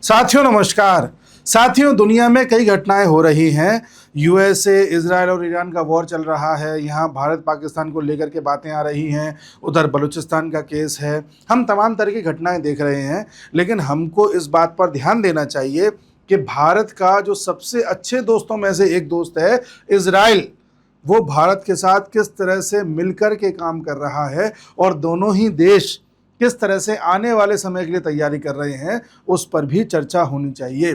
साथियों नमस्कार। साथियों, दुनिया में कई घटनाएं हो रही हैं। यूएसए, इजराइल और ईरान का वॉर चल रहा है। यहाँ भारत पाकिस्तान को लेकर के बातें आ रही हैं। उधर बलूचिस्तान का केस है। हम तमाम तरह की घटनाएं देख रहे हैं, लेकिन हमको इस बात पर ध्यान देना चाहिए कि भारत का जो सबसे अच्छे दोस्तों में से एक दोस्त है इजराइल, वो भारत के साथ किस तरह से मिलकर के काम कर रहा है और दोनों ही देश किस तरह से आने वाले समय के लिए तैयारी कर रहे हैं, उस पर भी चर्चा होनी चाहिए।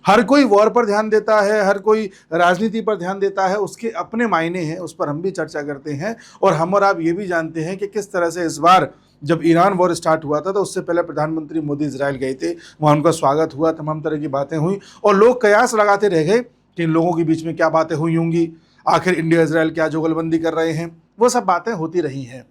हर कोई वॉर पर ध्यान देता है, हर कोई राजनीति पर ध्यान देता है, उसके अपने मायने हैं, उस पर हम भी चर्चा करते हैं। और हम और आप ये भी जानते हैं कि किस तरह से इस बार जब ईरान वॉर स्टार्ट हुआ था तो उससे पहले प्रधानमंत्री मोदी इजराइल गए थे, वहाँ उनका स्वागत हुआ, तमाम तरह की बातें हुई और लोग कयास लगाते रह गए कि इन लोगों के बीच में क्या बातें हुई होंगी, आखिर इंडिया इजराइल क्या जुगलबंदी कर रहे हैं। वो सब बातें होती रही हैं,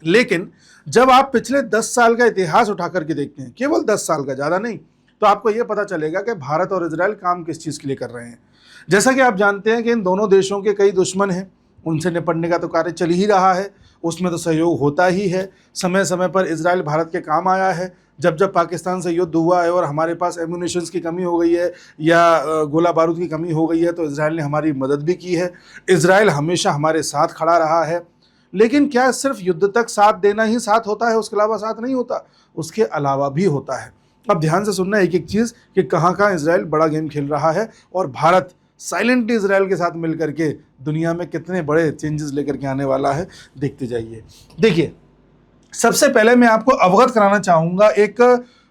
लेकिन जब आप पिछले 10 साल का इतिहास उठा करके देखते हैं, केवल 10 साल का, ज़्यादा नहीं, तो आपको यह पता चलेगा कि भारत और इजराइल काम किस चीज़ के लिए कर रहे हैं। जैसा कि आप जानते हैं कि इन दोनों देशों के कई दुश्मन हैं, उनसे निपटने का तो कार्य चल ही रहा है, उसमें तो सहयोग होता ही है। समय समय पर इजराइल भारत के काम आया है। जब जब पाकिस्तान से युद्ध हुआ है और हमारे पास एम्यूनिशंस की कमी हो गई है या गोला बारूद की कमी हो गई है, तो इजराइल ने हमारी मदद भी की है। इजराइल हमेशा हमारे साथ खड़ा रहा है। लेकिन क्या सिर्फ युद्ध तक साथ देना ही साथ होता है? उसके अलावा साथ नहीं होता, उसके अलावा भी होता है। अब ध्यान से सुनना एक एक चीज़ कि कहाँ कहाँ इजराइल बड़ा गेम खेल रहा है और भारत साइलेंटली इजराइल के साथ मिलकर के दुनिया में कितने बड़े चेंजेस लेकर के आने वाला है, देखते जाइए। देखिए, सबसे पहले मैं आपको अवगत कराना चाहूँगा एक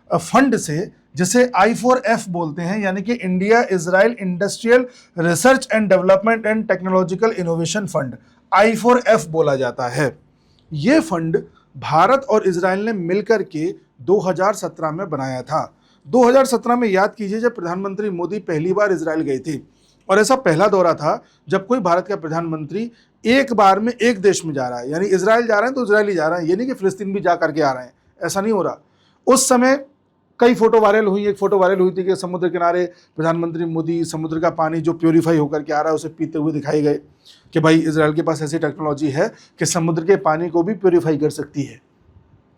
फंड से, जिसे I4F बोलते हैं, यानी कि India Israel industrial research and development and technological innovation fund, I4F बोला जाता है। ये फंड भारत और इजराइल ने मिलकर के 2017 में बनाया था। 2017 में याद कीजिए, जब प्रधानमंत्री मोदी पहली बार इजराइल गए थे, और ऐसा पहला दौरा था जब कोई भारत का प्रधानमंत्री एक बार में एक देश में जा रहा है, यानी इजराइल जा रहे हैं तो इजराइल ही जा रहे हैं, ये नहीं कि फिलिस्तीन भी जा करके आ रहे हैं, ऐसा नहीं हो रहा। उस समय कई फोटो वायरल हुई। एक फोटो वायरल हुई थी कि समुद्र किनारे प्रधानमंत्री मोदी समुद्र का पानी जो प्योरीफाई होकर के आ रहा है उसे पीते हुए दिखाई गए कि भाई इजराइल के पास ऐसी टेक्नोलॉजी है कि समुद्र के पानी को भी प्योरीफाई कर सकती है।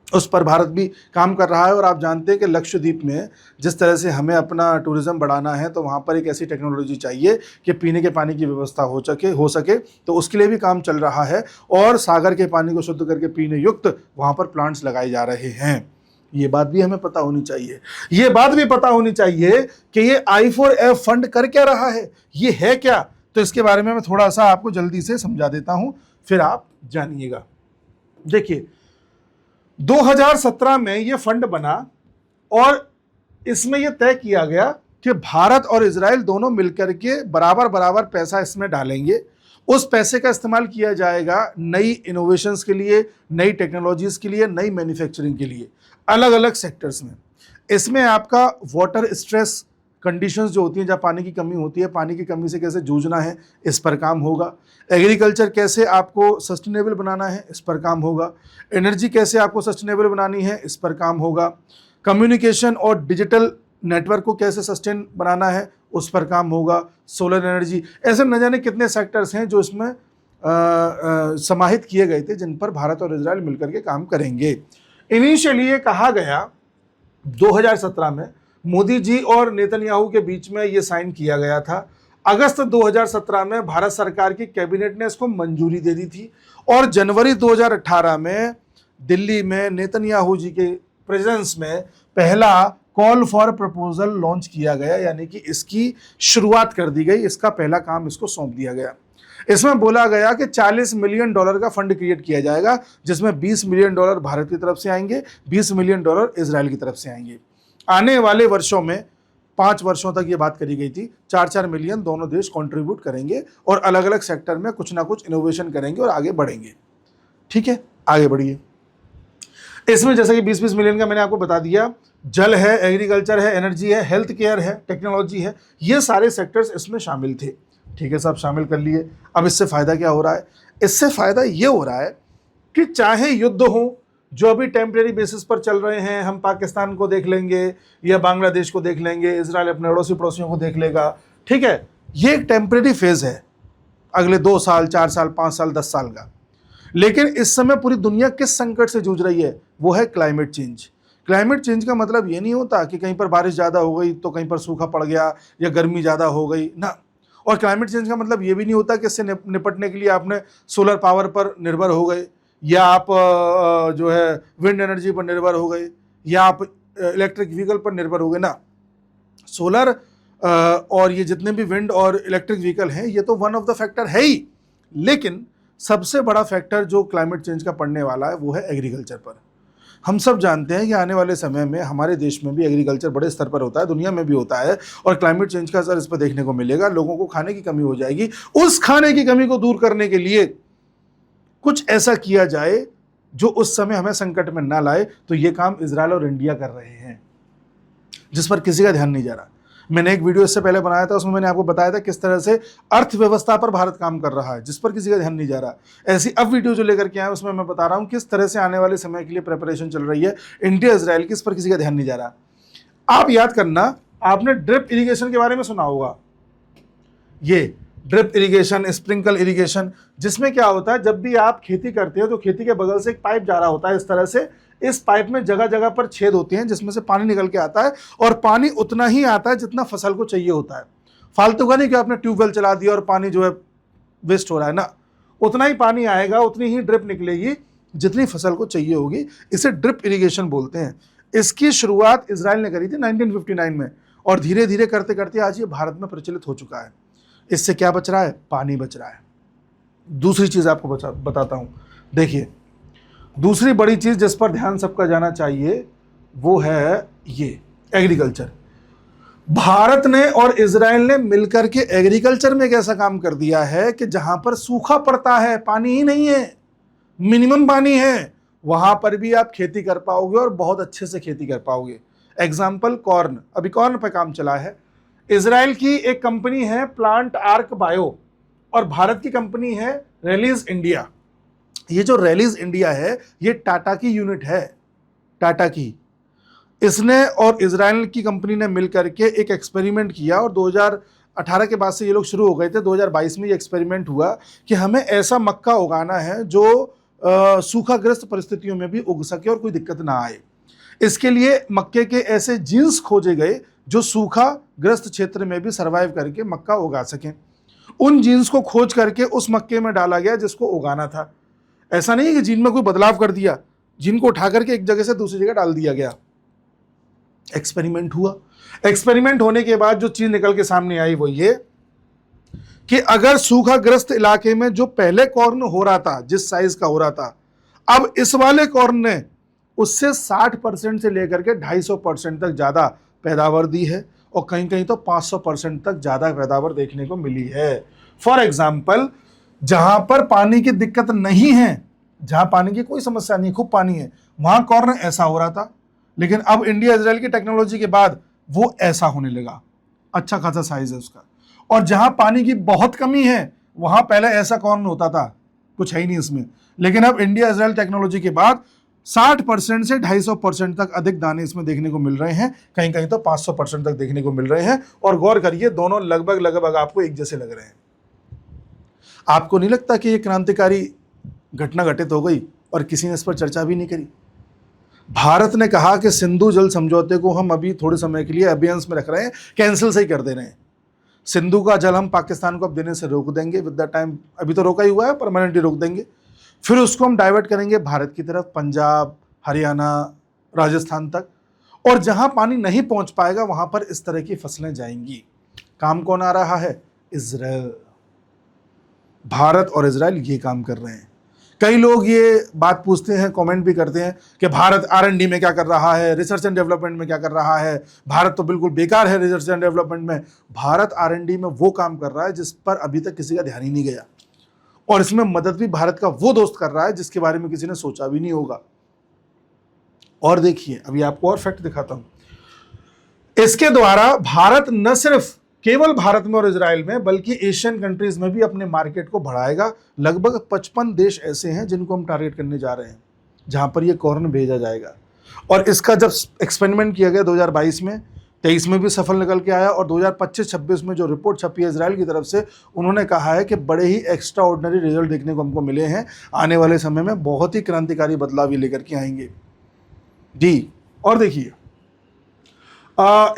उस पर भारत भी काम कर रहा है। और आप जानते हैं कि लक्षद्वीप में जिस तरह से हमें अपना टूरिज्म बढ़ाना है, तो वहाँ पर एक ऐसी टेक्नोलॉजी चाहिए कि पीने के पानी की व्यवस्था हो सके, तो उसके लिए भी काम चल रहा है और सागर के पानी को शुद्ध करके पीने युक्त वहाँ पर प्लांट्स लगाए जा रहे हैं। ये बात भी हमें पता होनी चाहिए। ये बात भी पता होनी चाहिए कि ये I4F फंड कर क्या रहा है, ये है क्या। तो इसके बारे में मैं थोड़ा सा आपको जल्दी से समझा देता हूं, फिर आप जानिएगा। देखिए, 2017 में ये फंड बना और इसमें यह तय किया गया कि भारत और इजराइल दोनों मिलकर के बराबर बराबर पैसा इसमें डालेंगे। उस पैसे का इस्तेमाल किया जाएगा नई इनोवेशंस के लिए, नई टेक्नोलॉजीज के लिए, नई मैन्युफैक्चरिंग के लिए, अलग अलग सेक्टर्स में। इसमें आपका वाटर स्ट्रेस कंडीशंस जो होती हैं, जहाँ पानी की कमी होती है, पानी की कमी से कैसे जूझना है, इस पर काम होगा। एग्रीकल्चर कैसे आपको सस्टेनेबल बनाना है, इस पर काम होगा। एनर्जी कैसे आपको सस्टेनेबल बनानी है, इस पर काम होगा। कम्युनिकेशन और डिजिटल नेटवर्क को कैसे सस्टेन बनाना है, उस पर काम होगा। सोलर एनर्जी, ऐसे न जाने कितने सेक्टर्स हैं जो इसमें समाहित किए गए थे, जिन पर भारत और इजराइल मिलकर के काम करेंगे। इनिशियली ये कहा गया 2017 में, मोदी जी और नेतन्याहू के बीच में ये साइन किया गया था। अगस्त 2017 में भारत सरकार की कैबिनेट ने इसको मंजूरी दे दी थी और जनवरी 2018 में दिल्ली में नेतन्याहू जी के प्रेजेंस में पहला कॉल फॉर प्रपोजल लॉन्च किया गया, यानी कि इसकी शुरुआत कर दी गई, इसका पहला काम इसको सौंप दिया गया। इसमें बोला गया कि $40 मिलियन का फंड क्रिएट किया जाएगा, जिसमें $20 मिलियन भारत की तरफ से आएंगे, $20 मिलियन इजराइल की तरफ से आएंगे। आने वाले वर्षों में 5 वर्षों तक ये बात करी गई थी, 4-4 मिलियन दोनों देश कंट्रीब्यूट करेंगे और अलग अलग सेक्टर में कुछ ना कुछ इनोवेशन करेंगे और आगे बढ़ेंगे। ठीक है, आगे बढ़िए। इसमें जैसे कि 20-20 मिलियन का मैंने आपको बता दिया, जल है, एग्रीकल्चर है, एनर्जी है, हेल्थ केयर है, टेक्नोलॉजी है, ये सारे सेक्टर्स इसमें शामिल थे। ठीक है, सब शामिल कर लिए। अब इससे फ़ायदा क्या हो रहा है? इससे फ़ायदा ये हो रहा है कि चाहे युद्ध हो, जो अभी टेम्परेरी बेसिस पर चल रहे हैं, हम पाकिस्तान को देख लेंगे या बांग्लादेश को देख लेंगे, इजराइल अपने अड़ोसी पड़ोसियों को देख लेगा, ठीक है, ये एक टेम्परेरी फेज़ है, अगले 2 साल, 4 साल, 5 साल, 10 साल का। लेकिन इस समय पूरी दुनिया किस संकट से जूझ रही है? वो है क्लाइमेट चेंज। क्लाइमेट चेंज का मतलब ये नहीं होता कि कहीं पर बारिश ज़्यादा हो गई तो कहीं पर सूखा पड़ गया या गर्मी ज़्यादा हो गई ना। और क्लाइमेट चेंज का मतलब ये भी नहीं होता कि इससे निपटने के लिए आपने सोलर पावर पर निर्भर हो गए, या आप जो है विंड एनर्जी पर निर्भर हो गए, या आप इलेक्ट्रिक व्हीकल पर निर्भर हो गए ना। सोलर और ये जितने भी विंड और इलेक्ट्रिक व्हीकल हैं ये तो वन ऑफ द फैक्टर है ही, लेकिन सबसे बड़ा फैक्टर जो क्लाइमेट चेंज का पड़ने वाला है वो है एग्रीकल्चर पर। हम सब जानते हैं कि आने वाले समय में हमारे देश में भी एग्रीकल्चर बड़े स्तर पर होता है, दुनिया में भी होता है, और क्लाइमेट चेंज का असर इस पर देखने को मिलेगा। लोगों को खाने की कमी हो जाएगी। उस खाने की कमी को दूर करने के लिए कुछ ऐसा किया जाए जो उस समय हमें संकट में ना लाए, तो ये काम इजराइल और इंडिया कर रहे हैं, जिस पर किसी का ध्यान नहीं जा रहा। मैंने एक वीडियो इससे पहले बनाया था, उसमें मैंने आपको बताया था किस तरह से अर्थव्यवस्था पर भारत काम कर रहा है, जिस पर किसी का ध्यान नहीं जा रहा। ऐसी अब वीडियो जो लेकर के आए उसमें मैं बता रहा हूं किस तरह से आने वाले समय के लिए प्रिपरेशन चल रही है इंडिया इजराइल की, इस पर किसी का ध्यान नहीं जा रहा। आप याद करना, आपने ड्रिप इरिगेशन के बारे में सुना होगा, ये ड्रिप इरिगेशन, स्प्रिंकल इरिगेशन, जिसमें क्या होता है जब भी आप खेती करते हो तो खेती के बगल से एक पाइप जा रहा होता है इस तरह से। इस पाइप में जगह जगह पर छेद होते हैं जिसमें से पानी निकल के आता है, और पानी उतना ही आता है जितना फसल को चाहिए होता है। फालतू का नहीं कि आपने ट्यूबवेल चला दिया और पानी जो है वेस्ट हो रहा है ना, उतना ही पानी आएगा, उतनी ही ड्रिप निकलेगी जितनी फसल को चाहिए होगी। इसे ड्रिप इरिगेशन बोलते हैं। इसकी शुरुआत इजराइल ने करी थी 1959 में, और धीरे धीरे करते करते आज ये भारत में प्रचलित हो चुका है। इससे क्या बच रहा है? पानी बच रहा है। दूसरी चीज आपको बताता हूं, देखिए दूसरी बड़ी चीज जिस पर ध्यान सबका जाना चाहिए वो है ये एग्रीकल्चर। भारत ने और इजराइल ने मिलकर के एग्रीकल्चर में एक ऐसा काम कर दिया है कि जहां पर सूखा पड़ता है, पानी ही नहीं है, मिनिमम पानी है, वहां पर भी आप खेती कर पाओगे और बहुत अच्छे से खेती कर पाओगे। एग्जाम्पल कॉर्न, अभी कॉर्न पर काम चला है। इजराइल की एक कंपनी है प्लांट आर्क बायो, और भारत की कंपनी है रेलीज इंडिया। ये जो रेलीज इंडिया है ये टाटा की यूनिट है, टाटा की। इसने और इजराइल की कंपनी ने मिलकर के एक एक्सपेरिमेंट किया, और 2018 के बाद से ये लोग शुरू हो गए थे। 2022 में ये एक्सपेरिमेंट हुआ कि हमें ऐसा मक्का उगाना है जो सूखाग्रस्त परिस्थितियों में भी उग सके और कोई दिक्कत ना आए। इसके लिए मक्के के ऐसे जीन्स खोजे गए जो सूखाग्रस्त क्षेत्र में भी सर्वाइव करके मक्का उगा सकें। उन जीन्स को खोज करके उस मक्के में डाला गया जिसको उगाना था। ऐसा नहीं है कि जीन में कोई बदलाव कर दिया, जीन को उठा करके एक जगह से दूसरी जगह डाल दिया गया। एक्सपेरिमेंट हुआ। एक्सपेरिमेंट होने के बाद जो चीज निकल के सामने आई वो ये कि अगर सूखाग्रस्त इलाके में जो पहले कॉर्न हो रहा था, जिस साइज का हो रहा था, अब इस वाले कॉर्न ने उससे 60% से लेकर के 250% तक ज्यादा पैदावार दी है, और कहीं कहीं तो 500% तक ज्यादा पैदावार देखने को मिली है। फॉर एग्जाम्पल, जहां पर पानी की दिक्कत नहीं है, जहां पानी की कोई समस्या नहीं, खूब पानी है, वहां कॉर्न ऐसा हो रहा था, लेकिन अब इंडिया इजराइल की टेक्नोलॉजी के बाद वो ऐसा होने लगा, अच्छा खासा साइज है उसका। और जहां पानी की बहुत कमी है वहां पहले ऐसा कॉर्न होता था, कुछ है ही नहीं इसमें, लेकिन अब इंडिया इजराइल टेक्नोलॉजी के बाद 60% से 250% तक अधिक दाने इसमें देखने को मिल रहे हैं, कहीं कहीं तो 500% तक देखने को मिल रहे हैं। और गौर करिए, दोनों लगभग लगभग आपको एक जैसे लग रहे हैं। आपको नहीं लगता कि ये क्रांतिकारी घटना घटित हो गई और किसी ने इस पर चर्चा भी नहीं करी? भारत ने कहा कि सिंधु जल समझौते को हम अभी थोड़े समय के लिए अभियान में रख रहे हैं, कैंसिल से ही कर दे रहे हैं। सिंधु का जल हम पाकिस्तान को अब देने से रोक देंगे विद द टाइम, अभी तो रोका ही हुआ है, परमानेंटली रोक देंगे। फिर उसको हम डाइवर्ट करेंगे भारत की तरफ, पंजाब, हरियाणा, राजस्थान तक, और जहां पानी नहीं पहुंच पाएगा वहां पर इस तरह की फसलें जाएंगी। काम कौन आ रहा है? इजराइल। भारत और इजराइल ये काम कर रहे हैं। कई लोग ये बात पूछते हैं, कमेंट भी करते हैं कि भारत R&D में क्या कर रहा है, रिसर्च एंड डेवलपमेंट में क्या कर रहा है, भारत तो बिल्कुल बेकार है रिसर्च एंड डेवलपमेंट में। भारत R&D में वो काम कर रहा है जिस पर अभी तक किसी का ध्यान ही नहीं गया, और इसमें मदद भी भारत का वो दोस्त कर रहा है जिसके बारे में किसी ने सोचा भी नहीं होगा। और देखिए, अभी आपको और फैक्ट दिखाता हूं। इसके द्वारा भारत न सिर्फ केवल भारत में और इजराइल में बल्कि एशियन कंट्रीज में भी अपने मार्केट को बढ़ाएगा। लगभग 55 देश ऐसे हैं जिनको हम टारगेट करने जा रहे हैं, जहां पर ये कॉर्न भेजा जाएगा। और इसका जब एक्सपेरिमेंट किया गया 2022 में, 23 में भी सफल निकल के आया, और 2025-26 में जो रिपोर्ट छपी है इजराइल की तरफ से, उन्होंने कहा है कि बड़े ही एक्स्ट्रा ऑर्डिनरी रिजल्ट देखने को हमको मिले हैं। आने वाले समय में बहुत ही क्रांतिकारी बदलाव ये लेकर के आएंगे जी। और देखिए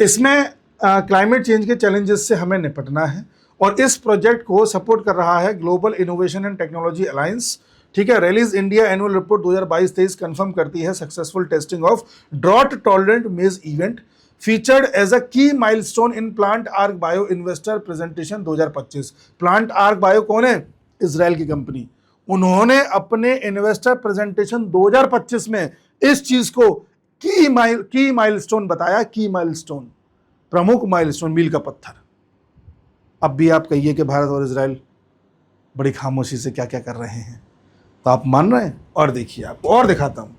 इसमें क्लाइमेट चेंज के चैलेंजेस से हमें निपटना है और इस प्रोजेक्ट को सपोर्ट कर रहा है global innovation and technology alliance. ठीक है, Rallis India annual report 2022-23 confirm करती है successful testing of drought tolerant maize event featured as a key milestone in Plant Arc Bio investor presentation 2025। Plant Arc Bio कौन है? इजराइल की कंपनी। उन्होंने अपने investor presentation 2025 में इस चीज को की माइलस्टोन बताया, की माइलस्टोन, प्रमुख माइलस्टोन, मील का पत्थर। अब भी आप कहिए कि भारत और इजराइल बड़ी खामोशी से क्या क्या कर रहे हैं, तो आप मान रहे हैं? और देखिए आपको और दिखाता हूं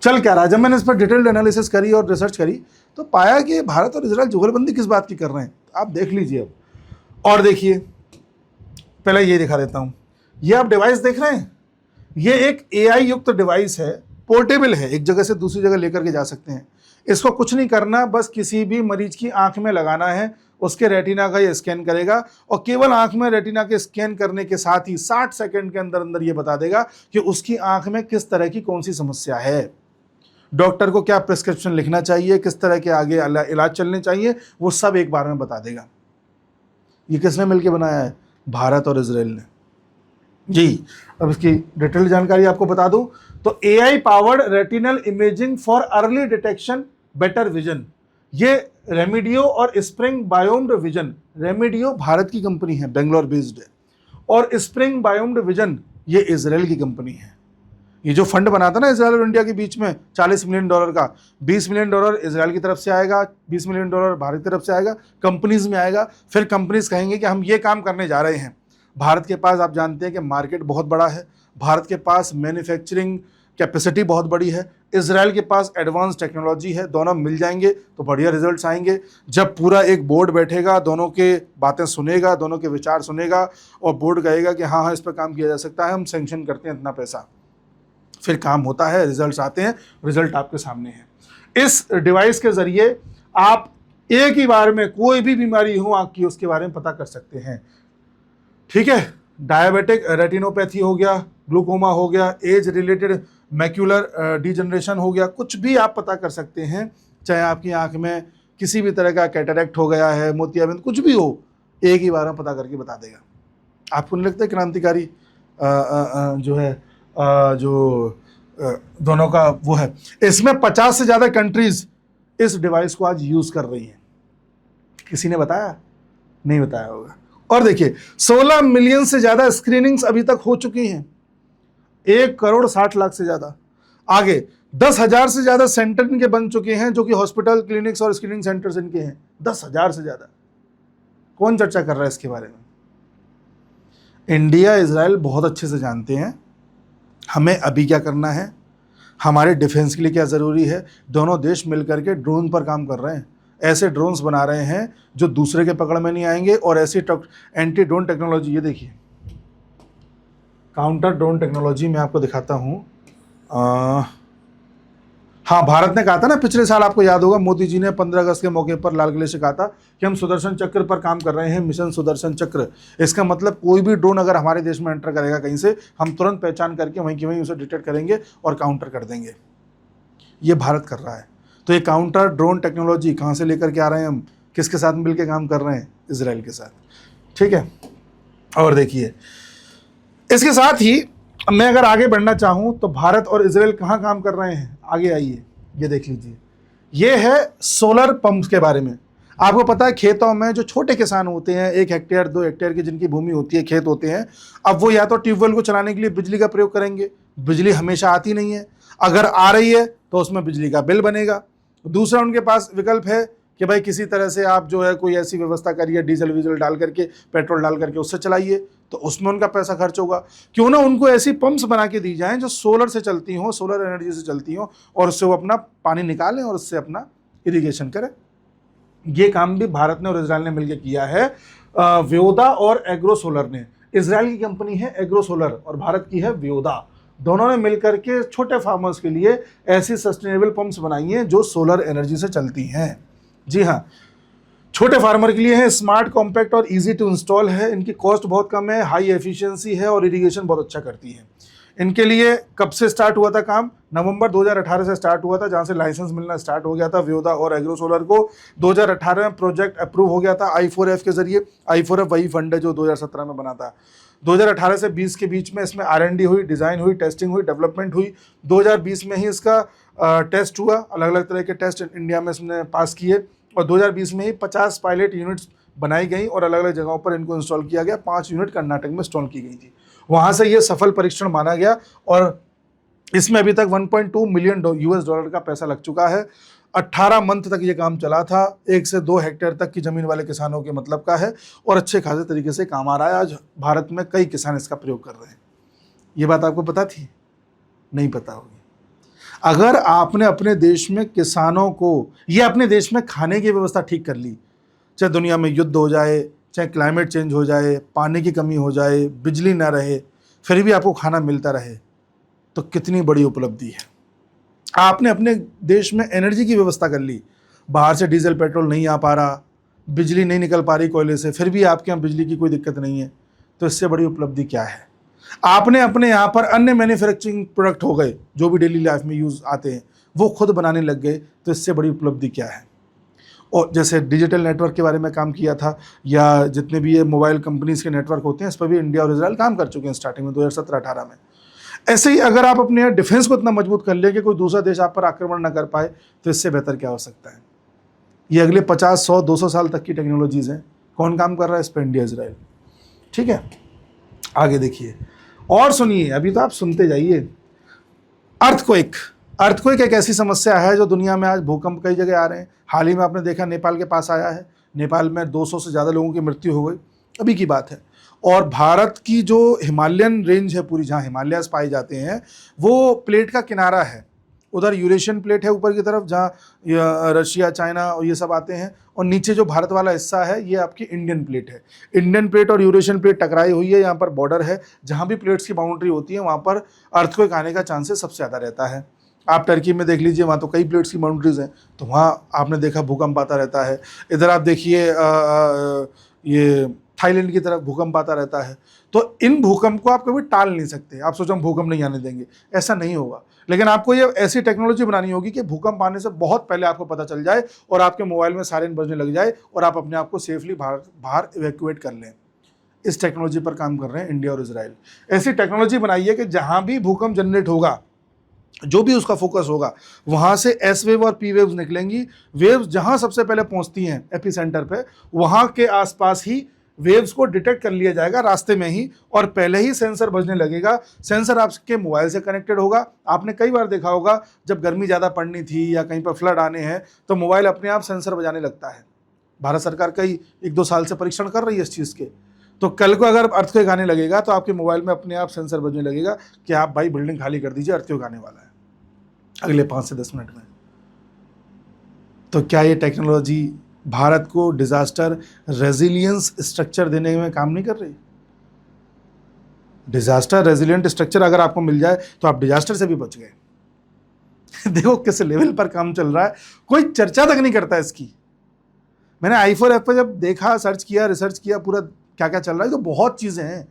चल क्या रहा। जब मैंने इस पर डिटेल्ड एनालिसिस करी और रिसर्च करी तो पाया कि भारत और इजराइल जुगलबंदी किस बात की कर रहे हैं। आप देख लीजिए अब। और देखिए, पहले ये दिखा देता हूं। ये आप डिवाइस देख रहे हैं, ये एक एआई युक्त डिवाइस है, पोर्टेबल है, एक जगह से दूसरी जगह लेकर के जा सकते हैं। इसको कुछ नहीं करना, बस किसी भी मरीज की आंख में लगाना है, उसके रेटिना का ये स्कैन करेगा और केवल आंख में रेटिना के स्कैन करने के साथ ही 60 सेकंड के अंदर अंदर ये बता देगा कि उसकी आंख में किस तरह की कौन सी समस्या है, डॉक्टर को क्या प्रिस्क्रिप्शन लिखना चाहिए, किस तरह के आगे इलाज चलने चाहिए, वो सब एक बार में बता देगा। ये किसने मिलकर बनाया है? भारत और इजराइल ने जी। अब इसकी डिटेल जानकारी आपको बता दूं तो AI powered retinal imaging for early detection better vision, ये रेमिडियो और स्प्रिंग बायोम्ड विजन, रेमिडियो भारत की कंपनी है, बेंगलोर बेस्ड है, और स्प्रिंग बायोम्ड विजन ये इजराइल की कंपनी है। ये जो फंड बना था ना इजराइल और इंडिया के बीच में $40 मिलियन का, $20 मिलियन इजराइल की तरफ से आएगा, $20 मिलियन भारत की तरफ से आएगा, कंपनीज में आएगा। फिर कंपनीज कहेंगे कि हम ये काम करने जा रहे हैं। भारत के पास आप जानते हैं कि मार्केट बहुत बड़ा है, भारत के पास मैन्युफैक्चरिंग कैपेसिटी बहुत बड़ी है, इजराइल के पास एडवांस टेक्नोलॉजी है। दोनों मिल जाएंगे तो बढ़िया रिजल्ट्स आएंगे। जब पूरा एक बोर्ड बैठेगा, दोनों के बातें सुनेगा, दोनों के विचार सुनेगा और बोर्ड कहेगा कि हाँ इस पर काम किया जा सकता है, हम सैंक्शन करते हैं इतना पैसा, फिर काम होता है, रिजल्ट्स आते हैं, रिजल्ट आपके सामने है। इस डिवाइस के जरिए आप एक ही बार में कोई भी बीमारी हो आँख की उसके बारे में पता कर सकते हैं। ठीक है, डायबिटिक रेटिनोपैथी हो गया, ग्लूकोमा हो गया, एज रिलेटेड मैक्यूलर डिजनरेशन हो गया, कुछ भी आप पता कर सकते हैं। चाहे आपकी आंख में किसी भी तरह का कैटरेक्ट हो गया है, मोतियाबिंद, कुछ भी हो, एक ही बार में पता करके बता देगा। आपको नहीं लगता है क्रांतिकारी जो है दोनों का वो है? इसमें 50 से ज़्यादा कंट्रीज इस डिवाइस को आज यूज़ कर रही हैं। किसी ने बताया? नहीं बताया होगा। और देखिए 16 मिलियन से ज़्यादा स्क्रीनिंग्स अभी तक हो चुकी हैं, 1,60,00,000 से ज़्यादा। आगे 10,000 से ज़्यादा सेंटर इनके बन चुके हैं, जो कि हॉस्पिटल, क्लिनिक्स और स्क्रीनिंग सेंटर्स इनके हैं। 10,000 से ज़्यादा। कौन चर्चा कर रहा है इसके बारे में? इंडिया, इजराइल बहुत अच्छे से जानते हैं हमें अभी क्या करना है, हमारे डिफेंस के लिए क्या ज़रूरी है। दोनों देश मिलकर के ड्रोन पर काम कर रहे हैं, ऐसे ड्रोन्स बना रहे हैं जो दूसरे के पकड़ में नहीं आएंगे, और ऐसी एंटी ड्रोन टेक्नोलॉजी, ये देखिए काउंटर ड्रोन टेक्नोलॉजी मैं आपको दिखाता हूँ। हाँ, भारत ने कहा था ना पिछले साल, आपको याद होगा, मोदी जी ने 15 अगस्त के मौके पर लाल किले से कहा था कि हम सुदर्शन चक्र पर काम कर रहे हैं, मिशन सुदर्शन चक्र। इसका मतलब कोई भी ड्रोन अगर हमारे देश में एंटर करेगा कहीं से, हम तुरंत पहचान करके वहीं की वहीं उसे डिटेक्ट करेंगे और काउंटर कर देंगे। ये भारत कर रहा है। तो ये काउंटर ड्रोन टेक्नोलॉजी कहाँ से लेकर के आ रहे हैं हम, किसके साथ मिलकर काम कर रहे हैं? इजराइल के साथ। ठीक है, और देखिए इसके साथ ही मैं अगर आगे बढ़ना चाहूँ तो भारत और इजराइल कहाँ काम कर रहे हैं, आगे आइए, ये देख लीजिए। ये है सोलर पंप्स के बारे में। आपको पता है खेतों में जो छोटे किसान होते हैं, 1 हेक्टेयर 2 हेक्टेयर की जिनकी भूमि होती है, खेत होते हैं, अब वो या तो ट्यूबवेल को चलाने के लिए बिजली का प्रयोग करेंगे। बिजली हमेशा आती नहीं है, अगर आ रही है तो उसमें बिजली का बिल बनेगा। दूसरा उनके पास विकल्प है कि भाई किसी तरह से आप जो है कोई ऐसी व्यवस्था करिए, डीजल वीजल डाल करके, पेट्रोल डाल करके उससे चलाइए, तो उसमें उनका पैसा खर्च होगा। क्यों ना उनको ऐसी पंप्स बना के दी जाएं जो सोलर से चलती हों, सोलर एनर्जी से चलती हों, और उससे वो अपना पानी निकालें और उससे अपना इरिगेशन करें। ये काम भी भारत ने और इजराइल ने मिलकर किया है। व्योदा और एग्रो सोलर ने, इजराइल की कंपनी है एग्रो सोलर और भारत की है व्योदा, दोनों ने मिलकर के छोटे फार्मर्स के लिए ऐसी सस्टेनेबल पंप्स बनाई हैं जो सोलर एनर्जी से चलती हैं। जी हाँ, छोटे फार्मर के लिए है, स्मार्ट, कॉम्पैक्ट और इजी टू इंस्टॉल है। इनकी कॉस्ट बहुत कम है, हाई एफिशिएंसी है और इरिगेशन बहुत अच्छा करती है। इनके लिए कब से स्टार्ट हुआ था काम? नवंबर 2018 से स्टार्ट हुआ था, जहां से लाइसेंस मिलना स्टार्ट हो गया था व्योदा और एग्रो सोलर को। 2018 में प्रोजेक्ट अप्रूव हो गया था I4F के जरिए। I4F वही फंड है जो 2017 में बना था। 2018 से 20 के बीच में इसमें R&D हुई, डिज़ाइन हुई, टेस्टिंग हुई, डेवलपमेंट हुई। 2020 में ही इसका टेस्ट हुआ, अलग अलग तरह के टेस्ट इंडिया में इसने पास किए, और 2020 में ही 50 पायलट यूनिट्स बनाई गई और अलग अलग जगहों पर इनको इंस्टॉल किया गया। 5 यूनिट कर्नाटक में इंस्टॉल की गई थी, वहाँ से ये सफल परीक्षण माना गया, और इसमें अभी तक 1.2 मिलियन US डॉलर का पैसा लग चुका है। 18 मंथ तक ये काम चला था, 1 से 2 हेक्टेयर तक की ज़मीन वाले किसानों के मतलब का है, और अच्छे खासे तरीके से काम आ रहा है। आज भारत में कई किसान इसका प्रयोग कर रहे हैं। ये बात आपको पता थी? नहीं पता होगी। अगर आपने अपने देश में किसानों को, ये अपने देश में खाने की व्यवस्था ठीक कर ली, चाहे दुनिया में युद्ध हो जाए, चाहे क्लाइमेट चेंज हो जाए, पानी की कमी हो जाए, बिजली ना रहे, फिर भी आपको खाना मिलता रहे, तो कितनी बड़ी उपलब्धि है। आपने अपने देश में एनर्जी की व्यवस्था कर ली, बाहर से डीजल पेट्रोल नहीं आ पा रहा, बिजली नहीं निकल पा रही कोयले से, फिर भी आपके यहाँ बिजली की कोई दिक्कत नहीं है, तो इससे बड़ी उपलब्धि क्या है। आपने अपने यहाँ पर अन्य मैन्युफैक्चरिंग प्रोडक्ट हो गए जो भी डेली लाइफ में यूज़ आते हैं, वो खुद बनाने लग गए, तो इससे बड़ी उपलब्धि क्या है। और जैसे डिजिटल नेटवर्क के बारे में काम किया था, या जितने भी ये मोबाइल कंपनीज़ के नेटवर्क होते हैं, इस पर भी इंडिया और इजराइल काम कर चुके हैं स्टार्टिंग में 2017-18 में। ऐसे ही अगर आप अपने डिफेंस को इतना मजबूत कर ले कि कोई दूसरा देश आप पर आक्रमण ना कर पाए, तो इससे बेहतर क्या हो सकता है। ये अगले 50, 100, 200 साल तक की टेक्नोलॉजीज़ हैं। कौन काम कर रहा है इस पर? India, Israel. ठीक है, आगे देखिए और सुनिए, अभी तो आप सुनते जाइए। अर्थक्वेक एक ऐसी समस्या है जो दुनिया में आज भूकंप कई जगह आ रहे हैं। हाल ही में आपने देखा नेपाल के पास आया है, नेपाल में 200 से ज़्यादा लोगों की मृत्यु हो गई, अभी की बात है। और भारत की जो हिमालयन रेंज है पूरी, जहाँ हिमालयास पाए जाते हैं, वो प्लेट का किनारा है। उधर यूरेशियन प्लेट है ऊपर की तरफ, जहाँ रशिया, चाइना और ये सब आते हैं, और नीचे जो भारत वाला हिस्सा है ये आपकी इंडियन प्लेट है। इंडियन प्लेट और यूरेशियन प्लेट टकराई हुई है, यहाँ पर बॉर्डर है। जहाँ भी प्लेट्स की बाउंड्री होती है वहाँ पर अर्थक्वेक आने का चांसेस सबसे ज़्यादा रहता है। आप टर्की में देख लीजिए, वहाँ तो कई प्लेट्स की बाउंड्रीज हैं, तो वहाँ आपने देखा भूकंप आता रहता है। इधर आप देखिए ये थाईलैंड की तरफ भूकंप आता रहता है। तो इन भूकंप को आप कभी टाल नहीं सकते। आप सोचो हम भूकंप नहीं आने देंगे, ऐसा नहीं होगा। लेकिन आपको ये ऐसी टेक्नोलॉजी बनानी होगी कि भूकंप आने से बहुत पहले आपको पता चल जाए और आपके मोबाइल में सायरन बजने लग जाए और आप अपने आप को सेफली बाहर इवैक्यूएट कर लें। इस टेक्नोलॉजी पर काम कर रहे हैं इंडिया और इजराइल। ऐसी टेक्नोलॉजी बनाइए कि जहाँ भी भूकंप जनरेट होगा, जो भी उसका फोकस होगा, वहाँ से एस वेव और पी वेव्स निकलेंगी। वेव्स जहाँ सबसे पहले पहुँचती हैं एपी सेंटर पे, वहाँ के आसपास ही वेव्स को डिटेक्ट कर लिया जाएगा रास्ते में ही, और पहले ही सेंसर बजने लगेगा। सेंसर आपके मोबाइल से कनेक्टेड होगा। आपने कई बार देखा होगा जब गर्मी ज़्यादा पड़नी थी या कहीं पर फ्लड आने हैं तो मोबाइल अपने आप सेंसर बजाने लगता है। भारत सरकार कई 1-2 साल से परीक्षण कर रही है इस चीज़ के। तो कल को अगर अर्थक्वेक आने लगेगा तो आपके मोबाइल में अपने आप सेंसर बजने लगेगा कि आप भाई बिल्डिंग खाली कर दीजिए, अर्थक्वेक आने वाला है अगले 5 से 10 मिनट में। तो क्या ये टेक्नोलॉजी भारत को डिजास्टर रेजिलियंस स्ट्रक्चर देने में काम नहीं कर रही? डिजास्टर रेजिलियंट स्ट्रक्चर अगर आपको मिल जाए तो आप डिजास्टर से भी बच गए। देखो किस लेवल पर काम चल रहा है, कोई चर्चा तक नहीं करता इसकी। मैंने I4F पर जब देखा, सर्च किया, रिसर्च किया पूरा क्या क्या चल रहा है, तो बहुत चीज़ें हैं।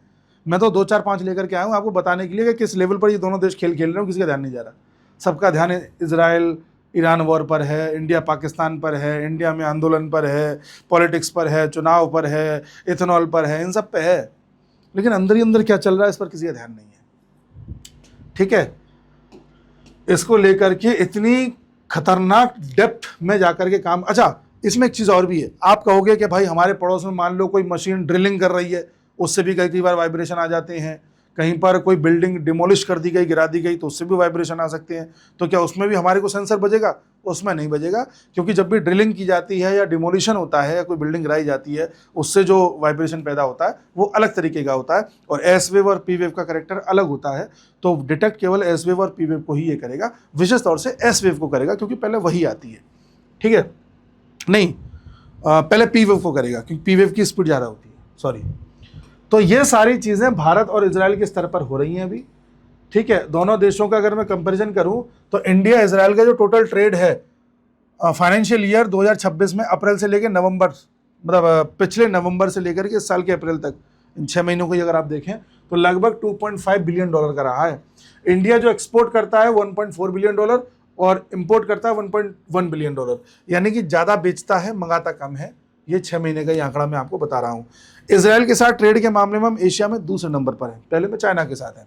मैं तो 2, 4, 5 लेकर के आया हूँ आपको बताने के लिए कि किस लेवल पर ये दोनों देश खेल रहे हो, किसी का ध्यान नहीं जा रहा। सबका ध्यान इजराइल ईरान वॉर पर है, इंडिया पाकिस्तान पर है, इंडिया में आंदोलन पर है, पॉलिटिक्स पर है, चुनाव पर है, इथेनॉल पर है, इन सब पे है। लेकिन अंदर ही अंदर क्या चल रहा है इस पर किसी का ध्यान नहीं है। ठीक है, इसको लेकर के इतनी खतरनाक डेप्थ में जाकर के काम। अच्छा, इसमें एक चीज़ और भी है। आप कहोगे कि भाई हमारे पड़ोस में मान लो कोई मशीन ड्रिलिंग कर रही है, उससे भी कई बार वाइब्रेशन आ जाते हैं। कहीं पर कोई बिल्डिंग डिमोलिश कर दी गई, गिरा दी गई, तो उससे भी वाइब्रेशन आ सकते हैं। तो क्या उसमें भी हमारे को सेंसर बजेगा? उसमें नहीं बजेगा, क्योंकि जब भी ड्रिलिंग की जाती है या डिमोलिशन होता है या कोई बिल्डिंग गिराई जाती है, उससे जो वाइब्रेशन पैदा होता है वो अलग तरीके का होता है, और एस वेव और पी वेव का करेक्टर अलग होता है। तो डिटेक्ट केवल एस वेव और पी वेव को ही ये करेगा, विशेष तौर से एस वेव को करेगा, क्योंकि पहले वही आती है। ठीक है, नहीं पहले पी वेव को करेगा, क्योंकि पी वेव की स्पीड ज़्यादा होती है। सॉरी। तो ये सारी चीज़ें भारत और इजराइल के स्तर पर हो रही हैं अभी। ठीक है, दोनों देशों का अगर मैं कंपैरिजन करूं तो इंडिया इजराइल का जो टोटल ट्रेड है फाइनेंशियल ईयर 2026 में अप्रैल से लेकर नवंबर, मतलब पिछले नवंबर से लेकर के इस साल के अप्रैल तक, इन 6 महीनों को अगर आप देखें तो लगभग $2.5 बिलियन का रहा है। इंडिया जो एक्सपोर्ट करता है $1.4 बिलियन और इंपोर्ट करता है $1.1 बिलियन, यानी कि ज़्यादा बेचता है मंगाता कम है। ये 6 महीने का ये आंकड़ा मैं आपको बता रहा हूँ। इसराइल के साथ ट्रेड के मामले में हम एशिया में दूसरे नंबर पर हैं, पहले में चाइना के साथ है।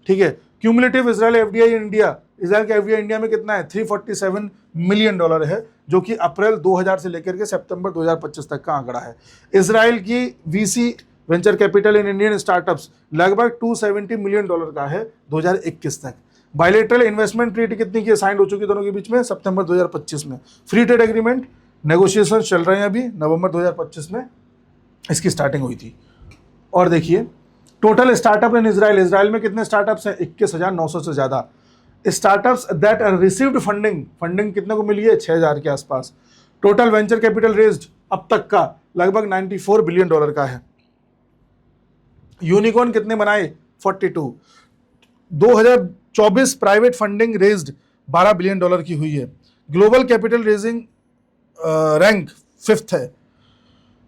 ठीक है, cumulative Israel FDI India, Israel का एफडीआई इंडिया में कितना है? $347 मिलियन है, जो कि अप्रैल 2000 से लेकर के सितंबर 2025 तक का आंकड़ा है। इसराइल की VC venture capital in Indian startups लगभग $270 मिलियन का है 2021 तक। बायलेटरल इन्वेस्टमेंट ट्रीटी कितनी की साइन हो चुकी दोनों के बीच में? सितंबर 2025 में। फ्री ट्रेड एग्रीमेंट नेगोशिएशन चल रहे हैं अभी, नवंबर 2025 में इसकी स्टार्टिंग हुई थी। और देखिए टोटल स्टार्टअप इन इसराइल में कितने स्टार्टअप्स हैं? 21,900 से ज़्यादा स्टार्टअप्स दैट रिसीव्ड फंडिंग कितने को मिली है? 6,000 के आसपास। टोटल वेंचर कैपिटल रेज्ड अब तक का लगभग $94 बिलियन का है। यूनिकॉर्न कितने बनाए? 42। 2024 प्राइवेट फंडिंग रेज्ड $12 बिलियन की हुई है। Global capital raising rank 5th है।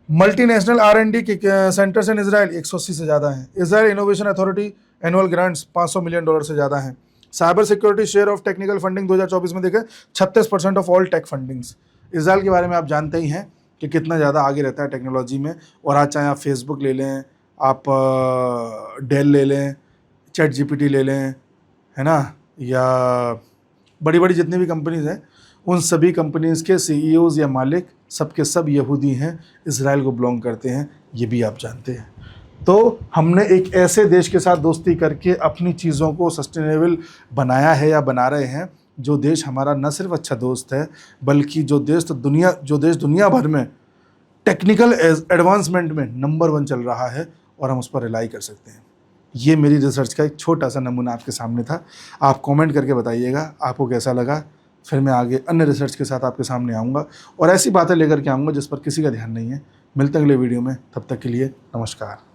मल्टीनेशनल R&D के सेंटर्स इन इसराइल 180 से ज़्यादा हैं। Israel innovation authority annual grants $500 million से ज़्यादा हैं। Cyber security share of technical funding 2024 में देखें 36% of all tech fundings. Israel के बारे में आप जानते ही हैं कि कितना ज़्यादा आगे रहता है टेक्नोलॉजी में। और आज चाहे आप फेसबुक ले लें, आप डेल ले लें, चैट जीपीटी ले लें, है ना, या बड़ी बड़ी जितनी भी कंपनीज़ हैं, उन सभी कंपनीज़ के CEOs या मालिक सबके सब यहूदी हैं, इसराइल को बिलोंग करते हैं, ये भी आप जानते हैं। तो हमने एक ऐसे देश के साथ दोस्ती करके अपनी चीज़ों को सस्टेनेबल बनाया है या बना रहे हैं, जो देश हमारा न सिर्फ अच्छा दोस्त है, बल्कि जो देश दुनिया भर में टेक्निकल एडवांसमेंट में नंबर 1 चल रहा है, और हम उस पर रिलाई कर सकते हैं। ये मेरी रिसर्च का एक छोटा सा नमूना आपके सामने था। आप कमेंट करके बताइएगा आपको कैसा लगा। फिर मैं आगे अन्य रिसर्च के साथ आपके सामने आऊँगा और ऐसी बातें लेकर के आऊँगा जिस पर किसी का ध्यान नहीं है। मिलते हैं अगले वीडियो में, तब तक के लिए नमस्कार।